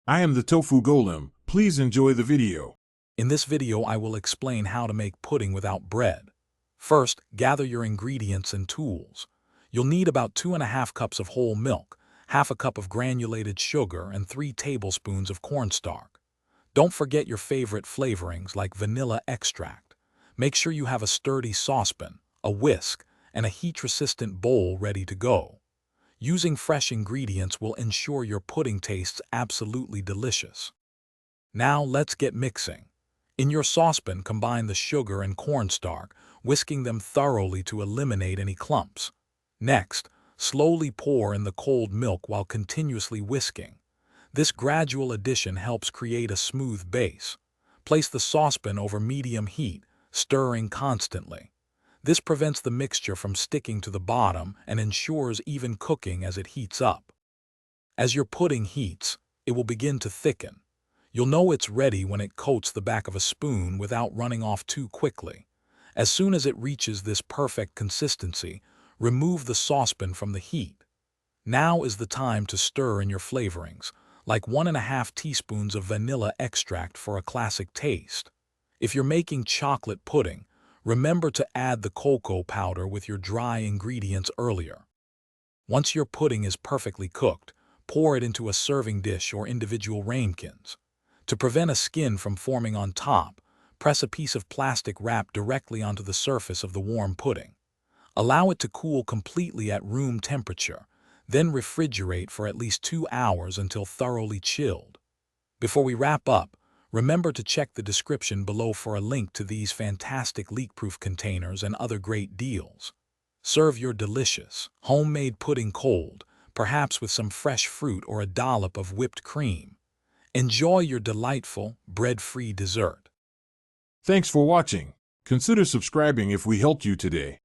I am the Tofu Golem. Please enjoy the video. In this video, I will explain how to make pudding without bread. First, gather your ingredients and tools. You'll need about 2.5 cups of whole milk, half a cup of granulated sugar, and 3 tablespoons of cornstarch. Don't forget your favorite flavorings like vanilla extract. Make sure you have a sturdy saucepan, a whisk, and a heat-resistant bowl ready to go. Using fresh ingredients will ensure your pudding tastes absolutely delicious. Now let's get mixing. In your saucepan, combine the sugar and cornstarch, whisking them thoroughly to eliminate any clumps. Next, slowly pour in the cold milk while continuously whisking. This gradual addition helps create a smooth base. Place the saucepan over medium heat, stirring constantly. This prevents the mixture from sticking to the bottom and ensures even cooking as it heats up. As your pudding heats, it will begin to thicken. You'll know it's ready when it coats the back of a spoon without running off too quickly. As soon as it reaches this perfect consistency, remove the saucepan from the heat. Now is the time to stir in your flavorings, like 1.5 teaspoons of vanilla extract for a classic taste. If you're making chocolate pudding, remember to add the cocoa powder with your dry ingredients earlier. Once your pudding is perfectly cooked, pour it into a serving dish or individual ramekins. To prevent a skin from forming on top, press a piece of plastic wrap directly onto the surface of the warm pudding. Allow it to cool completely at room temperature, then refrigerate for at least 2 hours until thoroughly chilled. Before we wrap up, remember to check the description below for a link to these fantastic leak-proof containers and other great deals. Serve your delicious, homemade pudding cold, perhaps with some fresh fruit or a dollop of whipped cream. Enjoy your delightful, bread-free dessert. Thanks for watching. Consider subscribing if we helped you today.